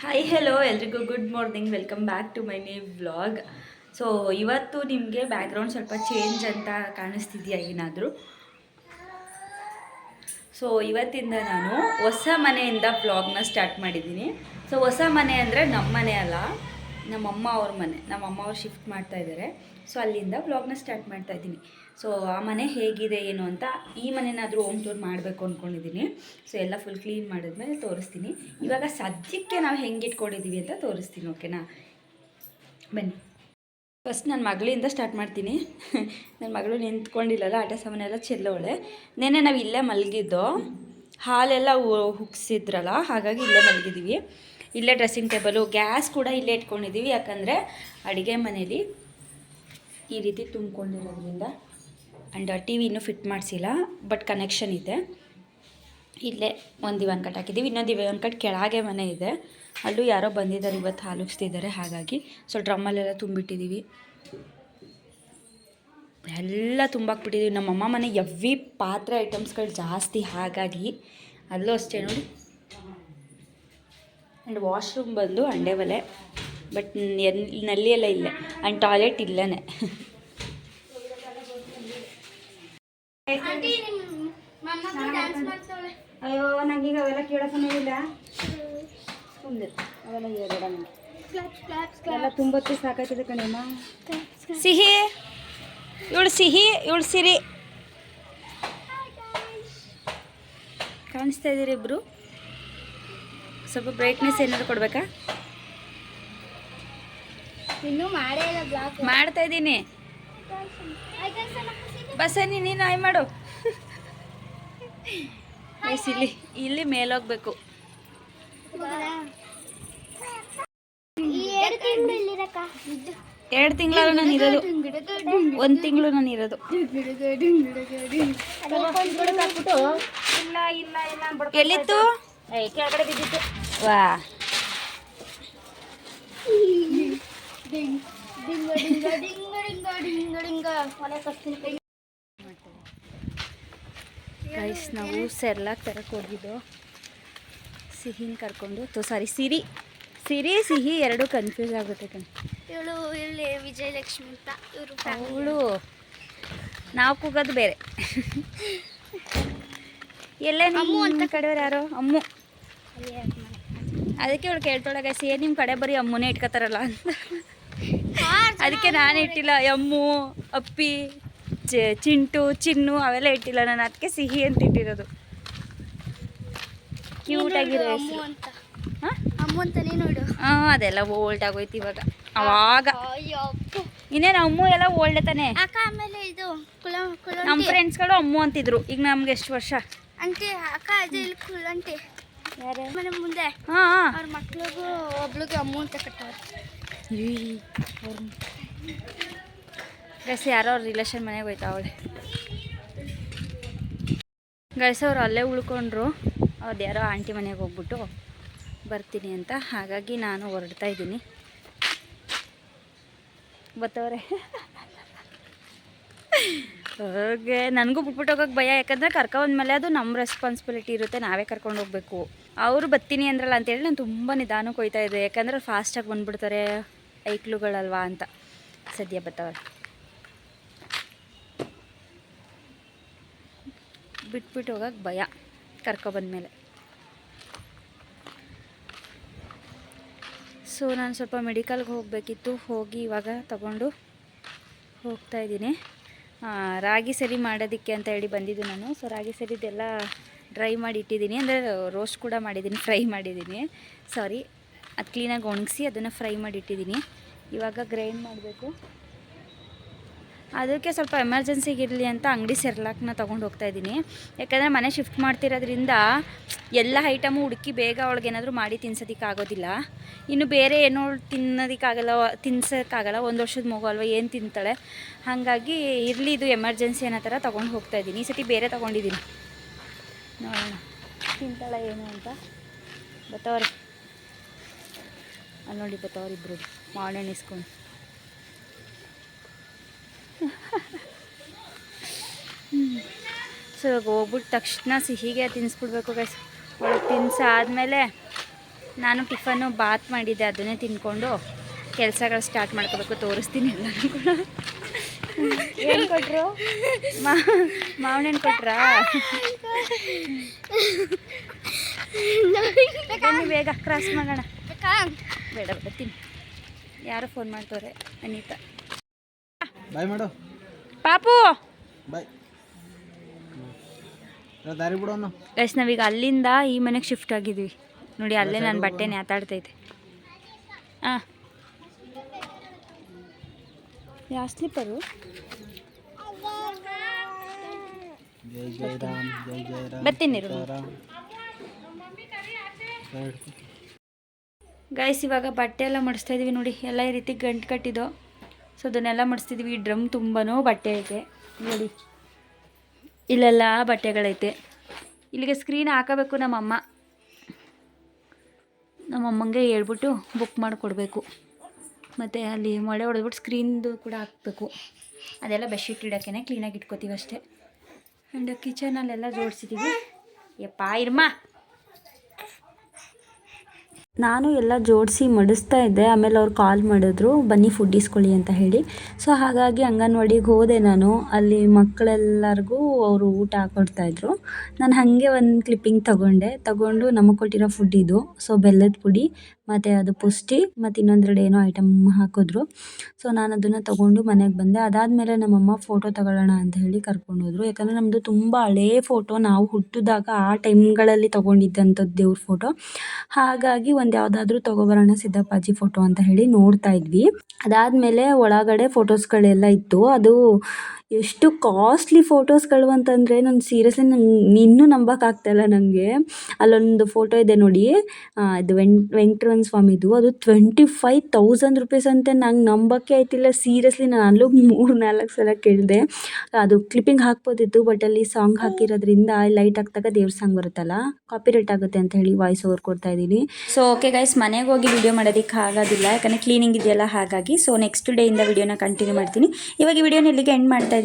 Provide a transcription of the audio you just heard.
Hi hello ಎಲ್ರಿಗೂ good morning, welcome back to my new vlog. So ಇವತ್ತು ನಿಮಗೆ background ಸ್ವಲ್ಪ ಚೇಂಜ್ ಅಂತ ಕಾಣಿಸ್ತಿದೆಯಾ ಏನಾದರೂ? ಸೊ ಇವತ್ತಿಂದ ನಾನು ಹೊಸ ಮನೆಯಿಂದ ವ್ಲಾಗ್ನ ಸ್ಟಾರ್ಟ್ ಮಾಡಿದ್ದೀನಿ. ಸೊ ಹೊಸ ಮನೆ ಅಂದರೆ ನಮ್ಮ ಮನೆ ಅಲ್ಲ, ನಮ್ಮಮ್ಮ ಅವ್ರ ಮನೆ. ನಮ್ಮಮ್ಮ ಅವ್ರು ಶಿಫ್ಟ್ ಮಾಡ್ತಾ ಇದ್ದಾರೆ. ಸೊ ಅಲ್ಲಿಂದ ವ್ಲಾಗ್ನ ಸ್ಟಾರ್ಟ್ ಮಾಡ್ತಾ ಇದ್ದೀನಿ. ಸೊ ಆ ಮನೆ ಹೇಗಿದೆ ಏನು ಅಂತ ಈ ಮನೆನಾದರೂ ಹೋಮ್ ಟೂರ್ ಮಾಡಬೇಕು ಅಂದ್ಕೊಂಡಿದ್ದೀನಿ. ಸೊ ಎಲ್ಲ ಫುಲ್ ಕ್ಲೀನ್ ಮಾಡಿದ್ಮೇಲೆ ತೋರಿಸ್ತೀನಿ. ಇವಾಗ ಸದ್ಯಕ್ಕೆ ನಾವು ಹೆಂಗೆ ಇಟ್ಕೊಂಡಿದ್ದೀವಿ ಅಂತ ತೋರಿಸ್ತೀನಿ, ಓಕೆನಾ? ಬನ್ನಿ. ಫಸ್ಟ್ ನನ್ನ ಮಗಳಿಂದ ಸ್ಟಾರ್ಟ್ ಮಾಡ್ತೀನಿ. ನನ್ನ ಮಗಳು ನಿಂತ್ಕೊಂಡಿಲ್ಲಲ್ಲ, ಆಟ ಸಾಮಾನೆಲ್ಲ ಚೆಲ್ಲೋಳೆ. ನೆನ್ನೆ ನಾವು ಇಲ್ಲೇ ಮಲಗಿದ್ದು, ಹಾಲೆಲ್ಲ ಹುಗ್ಸಿದ್ರಲ್ಲ, ಹಾಗಾಗಿ ಇಲ್ಲೇ ಮಲಗಿದ್ದೀವಿ. ಇಲ್ಲೇ ಡ್ರೆಸ್ಸಿಂಗ್ ಟೇಬಲು, ಗ್ಯಾಸ್ ಕೂಡ ಇಲ್ಲೇ ಇಟ್ಕೊಂಡಿದ್ದೀವಿ. ಯಾಕಂದರೆ ಅಡುಗೆ ಮನೇಲಿ ಈ ರೀತಿ ತುಂಬಿಕೊಂಡಿರೋದ್ರಿಂದ. ಆ್ಯಂಡ್ ಟಿ ವಿ ಇನ್ನೂ ಫಿಟ್ ಮಾಡಿಸಿಲ್ಲ, ಬಟ್ ಕನೆಕ್ಷನ್ ಇದೆ. ಇಲ್ಲೇ ಒಂದು ದಿವಾನ್ ಕಟ್ ಹಾಕಿದ್ದೀವಿ. ಇನ್ನೊಂದು ದಿವಾನ್ ಕಟ್ ಕೆಳಗೆ ಮನೆ ಇದೆ, ಅಲ್ಲೂ ಯಾರೋ ಬಂದಿದ್ದಾರೆ ಇವತ್ತು, ಹಾಲು ಉಗಿಸ್ತಿದ್ದಾರೆ. ಹಾಗಾಗಿ ಸೊ ಡ್ರಮ್ಮಲ್ಲೆಲ್ಲ ತುಂಬಿಟ್ಟಿದ್ದೀವಿ, ಎಲ್ಲ ತುಂಬಾಕ್ಬಿಟ್ಟಿದ್ದೀವಿ. ನಮ್ಮಮ್ಮ ಮನೆ ಎವ್ವಿ ಪಾತ್ರೆ ಐಟಮ್ಸ್ಗಳು ಜಾಸ್ತಿ, ಹಾಗಾಗಿ ಅಲ್ಲೂ ಅಷ್ಟೇ ನೋಡಿ. ಆ್ಯಂಡ್ ವಾಶ್ರೂಮ್ ಬಂದು ಅಂಡೆ ಒಲೆ, ಬಟ್ ನಲ್ಲಿ ಎಲ್ಲ ಇಲ್ಲೇ. ಆ್ಯಂಡ್ ಟಾಯ್ಲೆಟ್ ಇಲ್ಲೇ. ಅಯ್ಯೋ ನಂಗೀಗ ಅವೆಲ್ಲ ಕೇಳೋಕ್ಕನೇ ಇಲ್ಲ. ಅವೆಲ್ಲ ಹೇಳ್ಬೇಡ ನನಗೆ, ಎಲ್ಲ ತುಂಬತ್ತು ಸಾಕಾಯ್ತದೆ ಕಣಮ್ಮ. ಸಿಹಿ ಇವಳು, ಸಿಹಿ ಇವಳು, ಸಿರಿ. ಕಾಣಿಸ್ತಾ ಇದ್ದೀರಿ ಇಬ್ಬರು? ಸ್ವಲ್ಪ ಬ್ರೈಟ್ನೆಸ್ ಏನಾದ್ರು ಕೊಡ್ಬೇಕಾ? ಇನ್ನೂ ಮಾಡ್ತಾ ಇದ್ದೀನಿ. ಬಸ್ಸನಿ ನೀನು ಆಯ್ ಮಾಡು. ಇಲ್ಲಿ ಮೇಲೋಗ್ಬೇಕು. ಎರಡು ತಿಂಗಳು ನಾನು ಇರೋದು, 1 ತಿಂಗಳು ನಾನು ಇರೋದು. ಎಲ್ಲಿತ್ತು? ಕೆಳಗಡೆ ಬಿದ್ದಿತ್ತು. ವಾ, ಗೈಸ್ ನಾವು ಸೆರ್ಲಾಕ್ ತರಕ್ಕೆ ಹೋಗಿದ್ದು, ಸಿಹಿನ ಕರ್ಕೊಂಡು. ಸಿರಿ ಸಿಹಿ ಎರಡು ಕನ್ಫ್ಯೂಸ್ ಆಗುತ್ತೆ ಕಣ್. ಇವಳು ಇಲ್ಲಿ ವಿಜಯಲಕ್ಷ್ಮಿ ಅಂತ, ಇವರು ಅವಳು. ನಾವು ಕೂಗೋದು ಬೇರೆ. ಎಲ್ಲ ಅಮ್ಮು ಅಂತ ಕಡೆಯವ್ರು ಯಾರೋ ಅಮ್ಮು, ಅದಕ್ಕೆ ಇವಳು ಕೇಳ್ತಾಳೆ ಗೈಸ್, ಏನು ನಿಮ್ಮ ಕಡೆ ಬರೀ ಅಮ್ಮನೇ ಇಟ್ಕೋತಾರಲ್ಲ ಅಂತ. ಅದಕ್ಕೆ ನಾನು ಇಟ್ಟಿಲ್ಲ, ಅಮ್ಮು, ಅಪ್ಪಿ, ಚಿಂಟು, ಚಿನ್ನು ಅವೆಲ್ಲ ಇಟ್ಟಿಲ್ಲ ನಾನು. ಅದಕ್ಕೆ ಸಿಹಿ ಅಂತ ಇಟ್ಟಿರೋದು. ಕ್ಯೂಟಾಗಿರೋ ಹೆಸರು. ಅಮ್ಮು ಅಂತಾನೆ ನೋಡು. ಹಾಂ, ಅದೆಲ್ಲ ಓಲ್ಡ್ ಆಗೋಯ್ತು ಇವಾಗ. ಅವಾಗ ಇನ್ನೇನು ಅಮ್ಮು ಎಲ್ಲ ಓಲ್ಡ್ ತಾನೆ. ಆಮೇಲೆ ಇದು ನಮ್ಮ ಫ್ರೆಂಡ್ಸ್ಗಳು ಅಮ್ಮು ಅಂತಿದ್ರು. ಈಗ ನಮ್ಗೆ ಎಷ್ಟು ವರ್ಷ ಅಂತೆ ಅಕ್ಕ? ಅದು ಕುಲಂಟಿ ಯಾರು ಮನೆ ಮುಂದೆ. ಹಾಂ, ಅವ್ರ ಮಕ್ಳಿಗೂ ಒಬ್ಳಿಗೆ ಅಮ್ಮು ಅಂತ ಕಟ್ಟವ್ರು. ಗೈಸ್ ಯಾರೋ ಅವ್ರ ರಿಲೇಷನ್ ಮನೆಗೆ ಹೋಯ್ತಾ ಅವಳೆ. ಗೈಸ್ ಅವ್ರು ಅಲ್ಲೇ ಉಳ್ಕೊಂಡ್ರು, ಅವ್ರದ್ದು ಯಾರೋ ಆಂಟಿ ಮನೆಗೆ ಹೋಗ್ಬಿಟ್ಟು ಬರ್ತೀನಿ ಅಂತ. ಹಾಗಾಗಿ ನಾನು ಹೊರಡ್ತಾ ಇದ್ದೀನಿ. ಬತ್ತವ್ರೆ. ಹಾಗೆ ನನಗೂ ಬಿಟ್ಬಿಟ್ಟು ಹೋಗೋಕೆ ಭಯ, ಯಾಕಂದರೆ ಕರ್ಕೊಂಡ್ಮೇಲೆ ಅದು ನಮ್ಮ ರೆಸ್ಪಾನ್ಸಿಬಿಲಿಟಿ ಇರುತ್ತೆ, ನಾವೇ ಕರ್ಕೊಂಡು ಹೋಗ್ಬೇಕು. ಅವರು ಬರ್ತೀನಿ ಅಂದ್ರಲ್ಲ ಅಂತೇಳಿ ನಾನು ತುಂಬ ನಿಧಾನಕ್ಕೆ ಹೋಗ್ತಾ ಇದ್ದೆ, ಯಾಕಂದರೆ ಫಾಸ್ಟಾಗಿ ಬಂದುಬಿಡ್ತಾರೆ ಐಕ್ಳುಗಳಲ್ವಾ ಅಂತ. ಸದ್ಯ ಬತ್ತವ್ರೆ. ಬಿಟ್ಬಿಟ್ಟು ಹೋಗೋಕೆ ಭಯ ಕರ್ಕೊಬಂದ್ಮೇಲೆ. ಸೊ ನಾನು ಸ್ವಲ್ಪ ಮೆಡಿಕಲ್ಗೆ ಹೋಗಬೇಕಿತ್ತು, ಹೋಗಿ ಇವಾಗ ತಗೊಂಡು ಹೋಗ್ತಾಯಿದ್ದೀನಿ. ರಾಗಿ ಸರಿ ಮಾಡೋದಕ್ಕೆ ಅಂತ ಹೇಳಿ ಬಂದಿದ್ದು ನಾನು. ಸೊ ರಾಗಿ ಸರಿದೆಲ್ಲ ಡ್ರೈ ಮಾಡಿ ಇಟ್ಟಿದ್ದೀನಿ, ಅಂದರೆ ರೋಸ್ಟ್ ಕೂಡ ಮಾಡಿದ್ದೀನಿ, ಫ್ರೈ ಮಾಡಿದ್ದೀನಿ. ಸಾರಿ, ಅದು ಕ್ಲೀನಾಗಿ ಒಣಗಿಸಿ ಅದನ್ನು ಫ್ರೈ ಮಾಡಿ ಇಟ್ಟಿದ್ದೀನಿ. ಇವಾಗ ಗ್ರೈಂಡ್ ಮಾಡಬೇಕು. ಅದಕ್ಕೆ ಸ್ವಲ್ಪ ಎಮರ್ಜೆನ್ಸಿಗೆ ಇರಲಿ ಅಂತ ಅಂಗಡಿ ಸೆರ್ಲಾಕ್ನ ತೊಗೊಂಡು ಹೋಗ್ತಾಯಿದ್ದೀನಿ. ಯಾಕಂದರೆ ಮನೆ ಶಿಫ್ಟ್ ಮಾಡ್ತಿರೋದ್ರಿಂದ ಎಲ್ಲ ಐಟಮು ಹುಡುಕಿ ಬೇಗ ಅವಳಿಗೇನಾದರೂ ಮಾಡಿ ತಿನ್ಸೋದಕ್ಕಾಗೋದಿಲ್ಲ. ಇನ್ನು ಬೇರೆ ಏನೋ ತಿನ್ಸೋಕ್ಕಾಗಲ್ಲ, 1 ವರ್ಷದ ಮಗು ಅಲ್ವ, ಏನು ತಿಂತಾಳೆ. ಹಾಗಾಗಿ ಇರಲಿ ಇದು ಎಮರ್ಜೆನ್ಸಿ ಅನ್ನೋ ಥರ ತೊಗೊಂಡು ಹೋಗ್ತಾಯಿದ್ದೀನಿ. ಈ ಸತಿ ಬೇರೆ ತೊಗೊಂಡಿದ್ದೀನಿ, ನೋಡೋಣ ತಿಂತಾಳೆ ಏನು ಅಂತ. ಬತ್ತವ್ರೆ ಅಲ್ಲಿ ನೋಡಿ, ಬತ್ತವ್ರು ಇಬ್ಬರು ಮಾರ್ನಿಂಗ್ ಇಸ್ಕೊಂಡು. ಸೊ ಇವಾಗ ಹೋಗ್ಬಿಟ್ಟು ತಕ್ಷಣ ಸಿಹಿಗೆ ತಿನ್ನಿಸ್ಬಿಡ್ಬೇಕು ಗೈಸ್. ಅವಳು ತಿನ್ಸಾದ್ಮೇಲೆ ನಾನು ಟಿಫನ್ನು ಬಾತ್ ಮಾಡಿದ್ದೆ, ಅದನ್ನೇ ತಿನ್ಕೊಂಡು ಕೆಲಸಗಳು ಸ್ಟಾರ್ಟ್ ಮಾಡ್ಕೋಬೇಕು. ತೋರಿಸ್ತೀನಿ ಎಲ್ಲನೂ ಕೂಡ. ಏನು ಕೊಟ್ಟರು? ಮಾವನೇನು ಕೊಟ್ರಾ? ಬನ್ನಿ ಬೇಗ ಕ್ರಾಸ್ ಮಾಡೋಣ. ಬೇಡ ಬೇಡ ತಿನ್ನಿ. ಯಾರೋ ಫೋನ್ ಮಾಡ್ತವ್ರೆ. ಅನಿತಾ ಬಾಯ್ ಮಾಡು ಪಾಪು. ಬಾಯ್ ದಾರಿ ಬಿಡೋಣ. ಗೈಸ್ ನಾವೀಗ ಅಲ್ಲಿಂದ ಈ ಮನೆಗೆ ಶಿಫ್ಟ್ ಆಗಿದ್ವಿ ನೋಡಿ. ಅಲ್ಲೇ ನನ್ನ ಬಟ್ಟೆ ನ್ಯಾತಾಡ್ತೈತೆ. ಹಾಂ ಯಾವ ಸ್ಲಿಪ್ಪರು? ಜೈ ಜೈ ರಾಮ್ ಜೈ ಜೈ ರಾಮ್. ಬರ್ತೀನಿ ಗೈಸ್. ಇವಾಗ ಬಟ್ಟೆ ಎಲ್ಲ ಮಡಿಸ್ತಾ ಇದೀವಿ ನೋಡಿ. ಎಲ್ಲ ಈ ರೀತಿ ಗಂಟು ಕಟ್ಟಿದ್ದು. ಸೊ ಅದನ್ನೆಲ್ಲ ಮಡಿಸ್ತಿದ್ವಿ. ಈ ಡ್ರಮ್ ತುಂಬಾ ಬಟ್ಟೆ ಐತೆ ನೋಡಿ. ಇಲ್ಲೆಲ್ಲ ಬಟ್ಟೆಗಳೈತೆ. ಇಲ್ಲಿಗೆ ಸ್ಕ್ರೀನ್ ಹಾಕಬೇಕು ನಮ್ಮಮ್ಮಂಗೆ ಹೇಳ್ಬಿಟ್ಟು ಬುಕ್ ಮಾಡಿಕೊಡ್ಬೇಕು. ಮತ್ತು ಅಲ್ಲಿ ಮೊಳೆ ಹೊಡೆದ್ಬಿಟ್ಟು ಸ್ಕ್ರೀನ್ದು ಕೂಡ ಹಾಕಬೇಕು. ಅದೆಲ್ಲ ಬೆಡ್ಶೀಟ್ ಇಡೋಕ್ಕೆ ಕ್ಲೀನಾಗಿ ಇಟ್ಕೋತೀವಿ ಅಷ್ಟೇ. ಆ್ಯಂಡ್ ಕಿಚನಲ್ಲೆಲ್ಲ ಜೋಡಿಸಿದ್ದೀವಿ. ಯಪ್ಪ ಇರ್ಮ. ನಾನು ಎಲ್ಲ ಜೋಡಿಸಿ ಮಡಿಸ್ತಾ ಇದ್ದೆ. ಆಮೇಲೆ ಅವ್ರು ಕಾಲ್ ಮಾಡಿದ್ರು, ಬನ್ನಿ ಫುಡ್ ಇಸ್ಕೊಳ್ಳಿ ಅಂತ ಹೇಳಿ. ಸೊ ಹಾಗಾಗಿ ಅಂಗನವಾಡಿಗೆ ಹೋದೆ ನಾನು. ಅಲ್ಲಿ ಮಕ್ಕಳೆಲ್ಲರಿಗೂ ಅವರು ಊಟ ಹಾಕ್ಕೊಡ್ತಾಯಿದ್ರು. ನಾನು ಹಾಗೆ ಒಂದು ಕ್ಲಿಪ್ಪಿಂಗ್ ತಗೊಂಡು ನಮಗೆ ಕೊಟ್ಟಿರೋ ಫುಡ್ ಇದು. ಸೊ ಬೆಲ್ಲದ ಪುಡಿ ಮತ್ತು ಅದು ಪುಷ್ಟಿ ಮತ್ತು ಇನ್ನೊಂದೆರಡು ಏನೋ ಐಟಮ್ ಹಾಕಿದ್ರು. ಸೊ ನಾನು ಅದನ್ನು ತೊಗೊಂಡು ಮನೆಗೆ ಬಂದೆ. ಅದಾದಮೇಲೆ ನಮ್ಮಮ್ಮ ಫೋಟೋ ತಗೊಳ್ಳೋಣ ಅಂತ ಹೇಳಿ ಕರ್ಕೊಂಡೋದ್ರು. ಯಾಕಂದರೆ ನಮ್ಮದು ತುಂಬ ಹಳೇ ಫೋಟೋ, ನಾವು ಹುಟ್ಟಿದಾಗ ಆ ಟೈಮ್ಗಳಲ್ಲಿ ತೊಗೊಂಡಿದ್ದಂಥದ್ದು ದೇವ್ರ ಫೋಟೋ. ಹಾಗಾಗಿ ಒಂದು ಯಾವುದಾದ್ರೂ ತೊಗೊಬರೋಣ ಸಿದ್ದಪ್ಪಾಜಿ ಫೋಟೋ ಅಂತ ಹೇಳಿ ನೋಡ್ತಾ ಇದ್ವಿ. ಅದಾದಮೇಲೆ ಒಳಗಡೆ ಫೋಟೋಸ್ಗಳೆಲ್ಲ ಇತ್ತು. ಅದು ಎಷ್ಟು ಕಾಸ್ಟ್ಲಿ ಫೋಟೋಸ್ಗಳು ಅಂತಂದರೆ ನಾನು ಸೀರಿಯಸ್ಲಿ ಇನ್ನೂ ನಂಬೋಕ್ಕಾಗ್ತಾಯಿಲ್ಲ ನನಗೆ. ಅಲ್ಲೊಂದು ಫೋಟೋ ಇದೆ ನೋಡಿ, ಇದು ವೆಂಕಟರಮಣ ಸ್ವಾಮಿದು. ಅದು 25,000 ರುಪೀಸ್ ಅಂತೆ. ನಂಗೆ ನಂಬೋಕ್ಕೆ ಆಯ್ತಿಲ್ಲ ಸೀರಿಯಸ್ಲಿ. ನಾನು ಅಲ್ಲೂ 3-4 ಸಲ ಕೇಳಿದೆ. ಅದು ಕ್ಲಿಪ್ಪಿಂಗ್ ಹಾಕ್ಬೋದಿತ್ತು, ಬಟ್ ಅಲ್ಲಿ ಸಾಂಗ್ ಹಾಕಿರೋದ್ರಿಂದ ಲೈಟ್ ಹಾಕಿದಾಗ ದೇವ್ರ ಸಾಂಗ್ ಬರುತ್ತಲ್ಲ, ಕಾಪಿರೈಟ್ ಆಗುತ್ತೆ ಅಂತ ಹೇಳಿ ವಾಯ್ಸ್ ಓವರ್ ಕೊಡ್ತಾ ಇದ್ದೀನಿ. ಸೊ ಓಕೆ ಗೈಸ್, ಮನೆಗೆ ಹೋಗಿ ವಿಡಿಯೋ ಮಾಡೋದಕ್ಕೆ ಆಗೋದಿಲ್ಲ ಯಾಕಂದರೆ ಕ್ಲೀನಿಂಗ್ ಇದೆಯಲ್ಲ. ಹಾಗಾಗಿ ಸೊ ನೆಕ್ಸ್ಟ್ ಡೇಯಿಂದ ವಿಡಿಯೋನ ಕಂಟಿನ್ಯೂ ಮಾಡ್ತೀನಿ. ಇವಾಗ ಈ ವಿಡಿಯೋನ ಇಲ್ಲಿಗೆ ಎಂಡ್ ಮಾಡ್ತಾ ಇದ್ದೀನಿ.